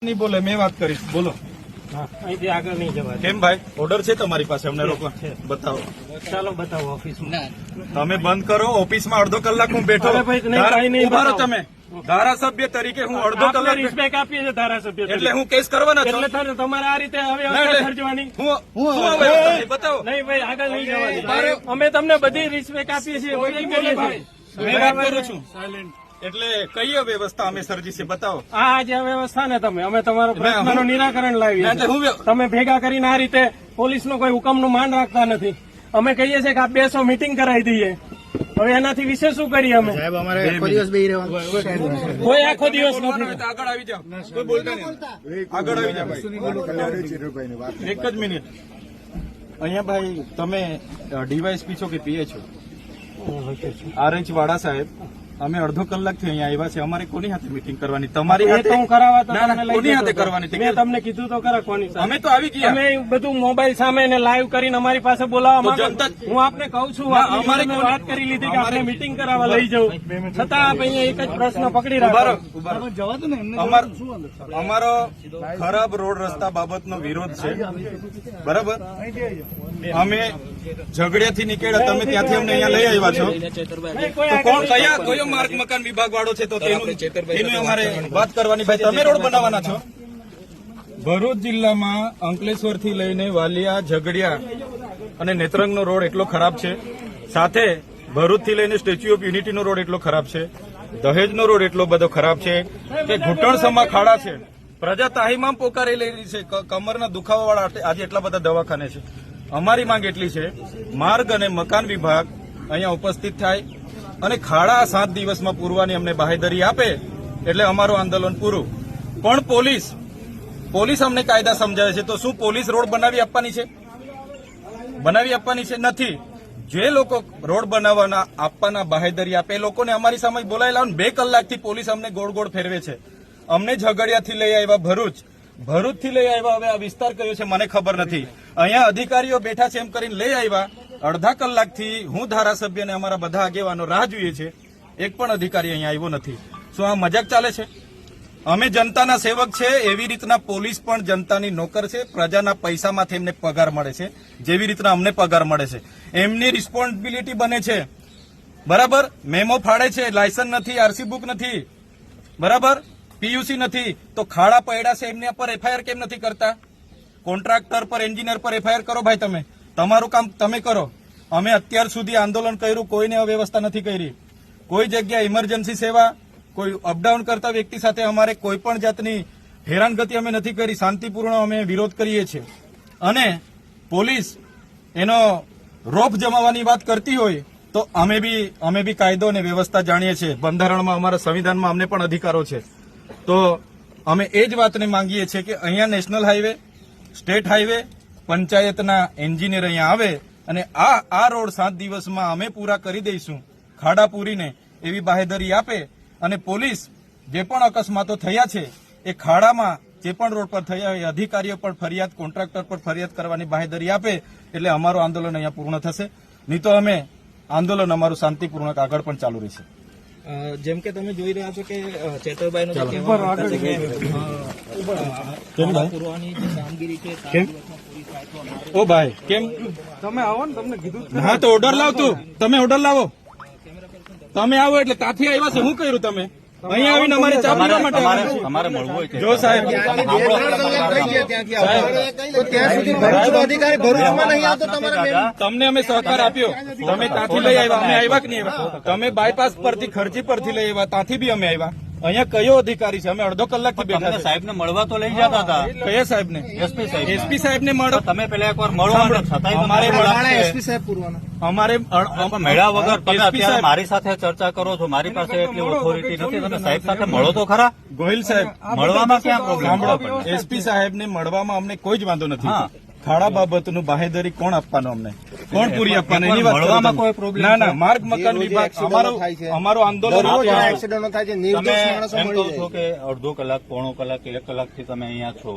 नहीं बोले मैं बात करीश बोलो અહીંથી આગળ નહીં જવા કેમ ભાઈ ઓર્ડર છે તમારી પાસે અમને રોકવા બતાવો ચાલો બતાવો ઓફિસમાં તમે બંધ કરો ઓફિસમાં અડધો કલાક હું બેઠો અરે ભાઈ, નહીં, કાંઈ નહીં, ઉભા રહો બતાવો. તમે ધારાસભ્ય તરીકે હું અડધો આપણે કલાક રિસ્પેક્ટ આપીએ છીએ ધારાસભ્ય તરીકે. એટલે હું કેસ કરવાના છો એટલે તમારે આ રીતે હવે ના, એટલે સર્જવાની હું અવ્યવસ્થા છે? બતાવો નહીં ભાઈ આગળ નહીં ઉભા જવા રહો. અમે તમને બધી રિસ્પેક્ટ આપીએ છીએ વકીલ કરીએ છીએ. મેં વાત કરું છું એટલે કઈ અવ્યવસ્થા અમે સર્જી છે બતાવો આ જે વ્યવસ્થા ને તમે અમે તમારો પ્રશ્નનું નિરાકરણ લાવીએ ના, છીએ. તો હું તમે ભેગા કરીને આ રીતે પોલીસનો કોઈ હુકમનું માન રાખતા નથી. અમે કહીએ છીએ કે આ 200 મીટિંગ કરાવી દઈએ. હવે એનાથી વિશે શું કરીએ અમે? સાહેબ અમારે આખો દિવસ બેહી રહેવાનું. કોઈ આખો દિવસ નથી. આગળ આવી જાઓ કોઈ બોલતા નહીં આગળ આવી જાઓ ભાઈ. એક જ મિનિટ અહીંયા ભાઈ તમે ડીવાયએસપી છો કે પીએ છો આરએચ વાડા સાહેબ અમે અડધો કલાકથી અહીંયા આવ્યા છે અમારે કોની હાથે મીટિંગ કરવાની તમારી એ હાથે તો હું કરાવવા તો ના, ના, તમને લઈ કોની જતો હાથે હતો. કરવાની હતી? મેં તમને કીધું તો ખરા કોની સાથે. અમે તો આવી ગયા અમે બધું મોબાઈલ સામે ને લાઈવ કરીને અમારી પાસે બોલાવવા તો માંગો. જનતા- હું આપને કહું છું ના, આપની અમારે જોડે મેં કોની- વાત કરી લીધી કે આપણે મીટિંગ કરાવવા લઈ જવું છતાં આપ અહીંયા એક જ પ્રશ્ન પકડી ઉભા રહો, રાખો. ઉભા રહો. અમારો ખરાબ રોડ રસ્તા બાબતનો વિરોધ છે બરાબર અમે ઝઘડિયાથી નીકળ્યા તમે ત્યાંથી અમને અહીંયા લઈ આવ્યા છો નહીં, કોઈ તો આગળ કોણ કયો માર્ગ મકાન વિભાગ વાળો છે તો એનું અમારે વાત કરવાની ભાઈ તમે રોડ બનાવવાના છો ભરૂચ જિલ્લામાં અંકલેશ્વરથી લઈને વાલિયા ઝઘડિયા અને નેત્રંગનો રોડ એટલો ખરાબ છે સાથે ભરૂચથી લઈને સ્ટેચ્યુ ઓફ યુનિટીનો રોડ એટલો ખરાબ છે દહેજનો રોડ એટલો બધો ખરાબ છે કે ઘૂંટણસમા ખાડા છે પ્રજા તાહીમામ પોકારી રહી છે કમરના દુખાવાવાળા આજે એટલા બધા દવાખાને છે અમારી માંગ એટલી છે માર્ગ અને મકાન વિભાગ અહીંયા ઉપસ્થિત થાય અને ખાડા 7 દિવસમાં પૂરવાની અમને બાહેધરી આપે એટલે અમારું આંદોલન પૂરું પણ પોલીસ અમને કાયદા સમજાવે છે તો શું પોલીસ રોડ બનાવી આપવાની છે નથી જે લોકો રોડ બનાવવાના આપવાના બાહેધરી આપે એ લોકોને અમારી સામે બોલાવી લાવો 2 કલાકથી પોલીસ અમને ગોળ ગોળ ફેરવે છે અમને ઝઘડિયાથી લઈ આવ્યા ભરૂચથી લઈ આવ્યા હવે આ વિસ્તાર કયો છે મને ખબર નથી અહીંયા અધિકારીઓ બેઠા છે એમ કરીને લઈ આવ્યા અડધા કલાકથી હું ધારાસભ્ય અને અમારા બધા આગેવાનો રાહ જોઈએ છે એક પણ અધિકારી અહીંયા આવ્યો નથી શું આ મજાક ચાલે છે અમે જનતાના સેવક છે એવી રીતના પોલીસ પણ જનતાની નોકર છે પ્રજાના પૈસામાંથી એમને પગાર મળે છે જેવી રીતના અમને પગાર મળે છે એમની રિસ્પોન્સિબિલિટી બને છે બરાબર મેમો ફાડે છે લાયસન્સ નથી આરસી બુક નથી બરાબર પીયુસી નથી તો ખાડા પડ્યા છે એમના પર એફઆઈઆર કેમ નથી કરતા કોન્ટ્રાક્ટર પર એન્જિનિયર પર એફઆઈઆર કરો ભાઈ તમે તમારું કામ તમે કરો અમે અત્યાર સુધી આંદોલન કર્યું કોઈને અવ્યવસ્થા નથી કરી કોઈ જગ્યાએ ઇમરજન્સી સેવા કોઈ અપડાઉન કરતા વ્યક્તિ સાથે અમારે કોઈ પણ જાતની હેરાનગતિ અમે નથી કરી શાંતિપૂર્ણ અમે વિરોધ કરીએ છીએ અને પોલીસ એનો રોપ જમાવવાની વાત કરતી હોય તો અમે બી કાયદો અને વ્યવસ્થા જાણીએ છીએ બંધારણમાં અમારા સંવિધાનમાં અમને પણ અધિકારો છે તો અમે એ જ વાતને માંગીએ છીએ કે અહીંયા નેશનલ હાઈવે સ્ટેટ હાઈવે પંચાયતના એન્જિનિયર અહીંયા આવે અને આ રોડ 7 દિવસમાં અમે પૂરા કરી દઈશું ખાડા પૂરીને એવી બાહેધરી આપે અને પોલીસ જે પણ અકસ્માતો થયા છે એ ખાડામાં જે પણ રોડ પર થયા હોય અધિકારીઓ પર ફરિયાદ કોન્ટ્રાક્ટર પર ફરિયાદ કરવાની બાહેધરી આપે એટલે અમારું આંદોલન અહીંયા પૂર્ણ થશે નહીં તો અમે આંદોલન અમારું શાંતિપૂર્વક આગળ પણ ચાલુ રહેશે જેમ કે તમે જોઈ રહ્યા છો કે ચેતરભાઈનું જે પૂરવાની જે કામગીરી છે કેમ ઓ ભાઈ કેમ તમે આવો ને તમને કીધું જ હા તો ઓર્ડર લાવ તું તમે ઓર્ડર લાવો તમે આવો એટલે ત્યાંથી આવ્યા છે શું કર્યું તમે અહીંયા આવીને અમારે ચા પીવા માટે આવ્યા? જો સાહેબ તમને અમે સહકાર આપ્યો તમે ત્યાંથી લઈ આવ્યા અમે આવ્યા કે નહીં આવ્યા તમે બાયપાસ પરથી ખર્ચી પરથી લઈ આવ્યા ત્યાંથી બી અમે આવ્યા અહીંયા કયો અધિકારી છે અમે અડધો કલાકથી બેઠા છે સાહેબ ને મળવા તો લઈ જતા હતા કયા સાહેબ ને એસપી સાહેબ ને મળો તમે પેલા એકવાર મળો એસપી સાહેબ પૂરવાના અમારે મળ્યા વગર તમે અત્યારે મારી સાથે ચર્ચા કરો છો મારી પાસે એટલી ઓથોરિટી નથી તમે સાહેબ સાથે મળો તો ખરા ગોહિલ સાહેબ મળવામાં ક્યાં પ્રોબ્લેમ સાંભળો એસપી સાહેબ ને મળવામાં અમને કોઈ જ વાંધો નથી ખાડા બાબતનું બાહેધરી કોણ આપવાનું અમને કોણ પૂરી આપવાનું એની વાત મળવામાં કરો કોઈ તમે. problem ના ના માર્ગ મકાન વિભાગ અમારું આંદોલન એક્સિડન્ટો થાય છે તમે નિર્દોષ માણસો એમ મળી કહો છો કે અડધો કલાક પોણો કલાક 1 કલાકથી તમે અહીંયા છો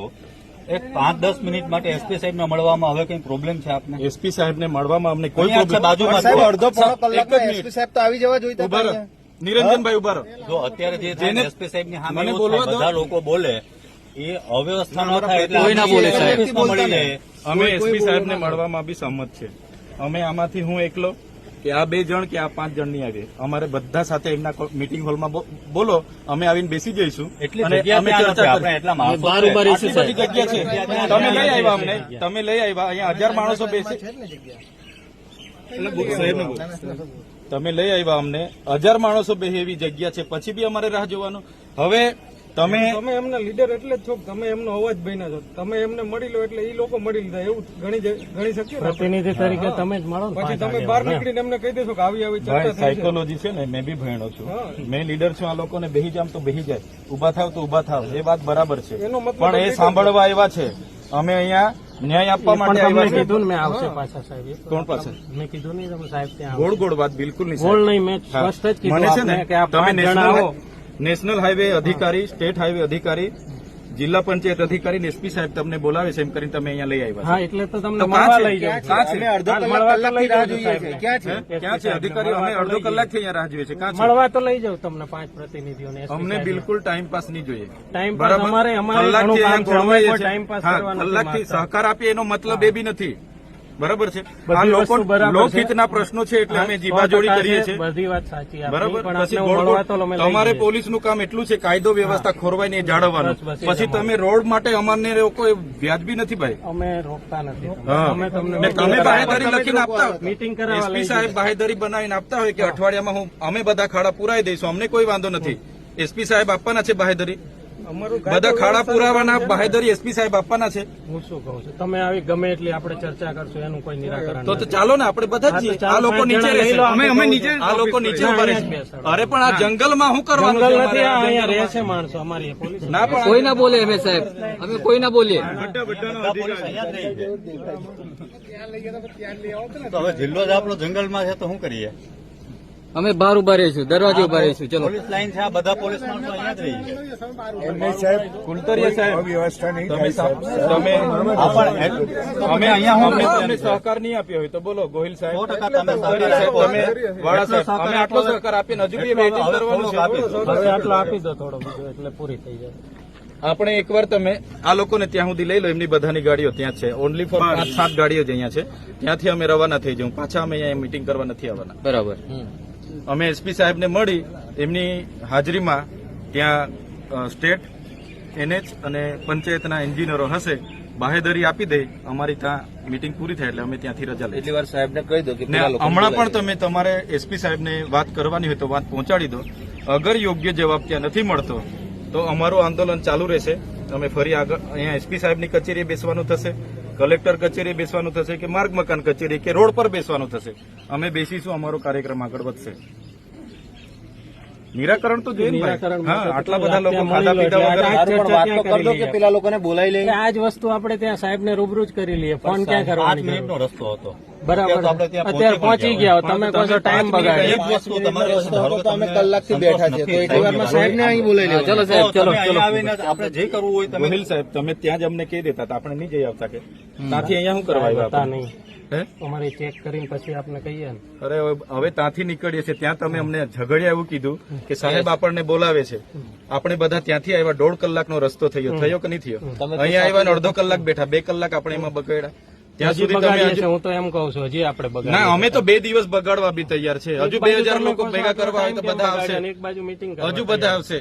એક 5-10 મિનિટ માટે એસપી સાહેબ ને મળવામાં હવે કઈ પ્રોબ્લેમ છે આપને એસપી સાહેબ ને મળવામાં અમને કોઈ અહીંયા છે પ્રોબ્લેમ બાજુમાં સાહેબ જ. અડધો પોણો એક જ કલાકમાં મિનિટ. એસપી સાહેબ તો આવી જવા જોઈતા ઉભા રહો હતા. નિરંજનભાઈ ઉભા રહો જો અત્યારે જે જેને- એસપી સાહેબ ની સામે મને એવું બોલવા થાય, દો. બધા લોકો બોલે એ અવ્યવસ્થા ન થાય એટલે કોઈ ના બોલે સાહેબ. ઓફિસમાં મળી જાય. અમે એસપી સાહેબને મળવામાં બી સંમત છે. અમે આમાંથી હું એકલો કે આ 2 જણ કે આ 5 જણ નહીં આવીએ. અમારે બધા સાથે એમના મિટિંગ હોલમાં બોલો, અમે આવીને બેસી જઈશું. એટલી અને જગ્યા અમે ત્યાં નથી. ચર્ચા આપણે એટલા માણસો બહાર છે. ઉભા રહીશું આટલી બધી જગ્યા છે. તમે લઈ આવ્યા અમને, તમે લઈ આવ્યા. અહીંયા 1000 માણસો બેસે. તમે લઈ આવ્યા અમને 1000 માણસો બેસે એવી જગ્યા છે, પછી બી અમારે રાહ જોવાનું. હવે તમે તમે એમના લીડર એટલે જ છો કે તમે એમનો અવાજ બન્યા છો. તમે એમને મળી લો એટલે એ લોકો મળી લીધા એવું ગણી શકીએ ને? પ્રતિનિધિ તરીકે તમે જ મળો ને પછી પાંચ તમે આગેવાન. બહાર નીકળીને એમને કહી દેશો કે આવી આવી ચર્ચા ભાઈ થઈ છે. સાયકોલોજી છે ને, મેં બી ભણ્યો છું. મેં લીડર છું. આ લોકોને બેહી જામ તો બેહી જાય, ઉભા થાવ તો ઉભા થાવ, એ વાત બરાબર છે. એનો મતલબ પણ એ સાંભળવા આવ્યા છે. અમે અહીંયા ન્યાય આપવા માટે પણ તમને આવ્યા છે. કીધું ને મેં આવશે પાછા સાહેબ એ તો કોણ પાસે? મેં કીધું નહીં તમે સાહેબ ત્યાં ગોળ ગોળ વાત બિલકુલ નહીં ગોળ સાહેબ. નહીં મેં હા. સ્પષ્ટ જ મને કીધું છે ને, આપને કે આ તમે 5 જણા આવો. નેશનલ હાઈવે અધિકારી, સ્ટેટ હાઈવે અધિકારી, જિલ્લા પંચાયત અધિકારી, એસપી સાહેબ તમને બોલાવે છે એમ કરીને તમે અહીંયા લઈ આવ્યા હા એટલે તો તમને તો મળવા કાં છે? લઈ જાઉં કાં છે? મળવા તો લઈ જાઉં છું સાહેબ. છે. ક્યાં છે અધિકારીઓ? અમે અડધો કલાકથી અહીંયા રાહ જોઈએ છે. ક્યાં છે? મળવા તો લઈ જાઉં તમને 5 પ્રતિનિધિઓને SP અમને સાહેબને. બિલકુલ ટાઈમ પાસ નહીં જોઈએ. ટાઈમ પાસ બરાબર? અમારે કલાકથી ઘણું કામ છે. અમે અહીંયા કોઈ ટાઈમ પાસ હા, કરવા નથી કલાકથી માંગતા. સહકાર આપીએ એનો મતલબ એ બી નથી. બરાબર છે? આ બધી લોકો વસ્તુ બરાબર છે. લોકહિતના પ્રશ્નો છે એટલે અમે જીબાજોડી 100% કરીએ છે. છીએ. બધી વાત સાચી આપની, બરાબર? પણ પછી આપને ગોળ મળવા તો ગોળ અમે લઈ તમારે જઈએ. પોલીસનું કામ એટલું છે, કાયદો વ્યવસ્થા ખોરવાય ને એ જાળવવાનું. બસ, બસ, પછી એટલા તમે રોડ માટે અમને કોઈ વ્યાજબી નથી ભાઈ. અમે રોકતા નથી. હા. અમે તમને ને તમે બાહેધરી લખીને આપતા હોય. મીટિંગ કરાવવા એસપી લઈ સાહેબ બાહેધરી બનાવીને આપતા હોય કે અઠવાડિયામાં અમે બધા ખાડા પુરાઈ દઈશું, અમને કોઈ વાંધો નથી. એસપી સાહેબ આપવાના છે બાહેધરી, અમારું બધા ખાડા પુરાવાના બાહેધરી એસપી સાહેબ આપવાના છે. હું શું કહું છું તમે આવી ગમે એટલી આપણે ચર્ચા કરશું એનું કોઈ નિરાકરણ તો નથી. ચાલો ને આપણે બધા જ છીએ. હા, તો ચાલો, આ લોકો 5 નીચે જણા લઈ રહેશે. લો, અમે નીચે, આ લોકો નીચે ઉભા રહેશે. અરે પણ આ જંગલમાં શું કરવાનું છે જંગલ અમારે? નથી આ અહીંયા રહે છે માણસો અમારી પોલીસ ના પણ કોઈ ના બોલે અમે સાહેબ, અમે કોઈ ના બોલીએ. બધા પોલીસ અહીંયા જ રહી છે. તો હવે જિલ્લો જ આપણો જંગલમાં છે તો શું કરીએ? અમે બહાર ઉભા રહીશું, દરવાજે ઉભા રહીશું. ચલો પોલીસ લાઈન છે, આ બધા પોલીસ માણસો અહીંયા જ રહી છે. કુલતરિયા સાહેબ તમે અમે અહીંયા હું અમને તમને સહકાર નહીં આપ્યો હોય તો બોલો. ગોહિલ સાહેબ, 100% તમે સહકાર કુલતરિયા સાહેબ, આપો. તમે વાળા સાહેબ, અમે આટલો સહકાર આપીને હજુ બી વેઇટિંગ હવે કરવાનું થોડુંક આપીશું. છે. હવે આટલો આપી દો થોડો બીજો એટલે પૂરી થઈ જાય. આપણે એકવાર તમે આ લોકોને ત્યાં સુધી લઈ લો. એમની બધાની ગાડીઓ ત્યાં છે. ઓનલી ફોર 5-7 ગાડીઓ જ અહીંયા છે. ત્યાંથી અમે રવાના થઈ જવું. પાછા અમે અહીંયા મીટિંગ કરવા નથી આવવાના. બરાબર. અમે એસપી સાહેબને મળી એમની હાજરીમાં ત્યાં સ્ટેટ, NH અને પંચાયતના એન્જિનિયરો હશે, બાહેધરી આપી દે. અમારી ત્યાં મીટિંગ પૂરી થાય એટલે અમે ત્યાંથી રજા લઈએ. એટલી વાર સાહેબને કહી દો કે ને હમણાં પણ તમે તમારે એસપી સાહેબને વાત કરવાની હોય તો વાત પહોંચાડી દો. અગર યોગ્ય જવાબ ત્યાં નથી મળતો તો અમારું આંદોલન ચાલુ રહેશે. અમે ફરી આગળ અહીંયા એસપી સાહેબની કચેરીએ બેસવાનું થશે, કલેક્ટર કચેરીએ બેસવાનું થશે, કે માર્ગ મકાન કચેરી કે રોડ પર બેસવાનું થશે. અમે બેસીશું, અમારો કાર્યક્રમ આગળ વધશે. નિરાકરણ તો જોઈએ ને ભાઈ. નિરાકરણ હા, માટે તો આટલા બધા લોકો ત્યાં ખાધા મળી લો પીધા એટલે વગર આ ચર્ચા વાત તો ત્યાં કર દો કરી કે લઈએ. પેલા લોકોને બોલાવી લઈએ. આ જ વસ્તુ આપણે ત્યાં સાહેબને રૂબરૂ જ કરી લઈએ. ફોન ક્યાં 5 કરવાની મિનિટનો જરૂર? રસ્તો હતો. બરાબર. તો આપણે ત્યાં અત્યારે પહોંચી ગયા હો. તમે કહો છો ટાઈમ બગાડે. એક વસ્તુ તમારે ધારો કે અમે તમને કલાકથી બેઠા છે તો એટલી વારમાં સાહેબને અહીં બોલાવી હા, ચલો લેવા. સાહેબ, તો ચલો તમે ચલો. અહીંયા આવીને આપણે જે કરવું હોય તમે ગોહિલ સાહેબ, તમે ત્યાં જ અમને કહી દેતા હતા, આપણે નહીં જઈ આવતા કે ત્યાંથી અહીંયા શું કરવા આવ્યા બતા આપણે? નહીં. હે? અમારે ચેક કરીને પછી આપને કહીએ ને. અરે હવે ત્યાંથી નીકળીએ છીએ. ત્યાં તમે અમને ઝઘડિયા એવું કીધું કે સાહેબ આપણને બોલાવે છે. આપણે બધા ત્યાંથી આવ્યા. 1.5 કલાકનો રસ્તો થયો કે નહીં થયો? અહીંયા આવ્યા ને અડધો કલાક બેઠા. 2 કલાક આપણે એમાં બગાડ્યા. ત્યાં હજી સુધી તમે બગાડીએ હજુ- છીએ. હું તો એમ કહું છું હજી આપણે બગાડીએ ના, છીએ. અમે તો 2 દિવસ બગાડવા બી તૈયાર છે. હજુ 2000 લોકો ભેગા કરવા હોય તો બધા આવશે. એક બાજુ મીટિંગ હજુ બધા આવશે.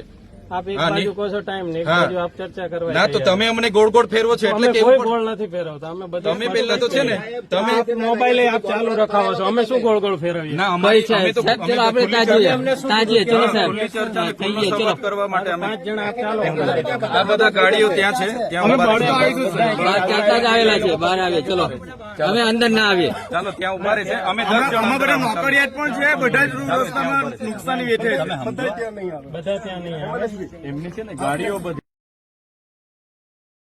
આપ એક હા, બાજુ કહો છો ટાઈમ ને એક હા. બાજુ આપ ચર્ચા કરવા ના તો તમે અમને ગોળ ગોળ ફેરવો છો એટલે અમે કેવું કોઈ પડે? ગોળ નથી ફેરવતા. અમે બધા તમે પેલા તો છે ને તમે મોબાઈલ આપ ચાલુ રખાવો છો. અમે શું ગોળ ગોળ ફેરવીએ? ના, ભાઈ અમે તો સાહેબ, ચલો આપણે ત્યાં જઈએ. ત્યાં જઈએ, ચલો સાહેબ. ખુલ્લી ચર્ચા અને ખુલ્લો કહીએ, ચલો. સંવાદ કરવા માટે અમે 5 જણા આપ ચાલો. આ બધા ગાડીઓ ત્યાં છે. ત્યાં ઉભા રહેશે. બહાર ચાલતા જ આવેલા છે, બહાર આવીએ. ચલો અમે અંદર ના આવીએ. ચાલો ત્યાં ઉભા રહેશે. અમે 10 જણ બધા નોકરિયાત પણ છે. બધા જ રસ્તામાં નુકસાની વેઠે છે. બધા ત્યાં નહીં આવે. એમની છે ને ગાડીઓ બધી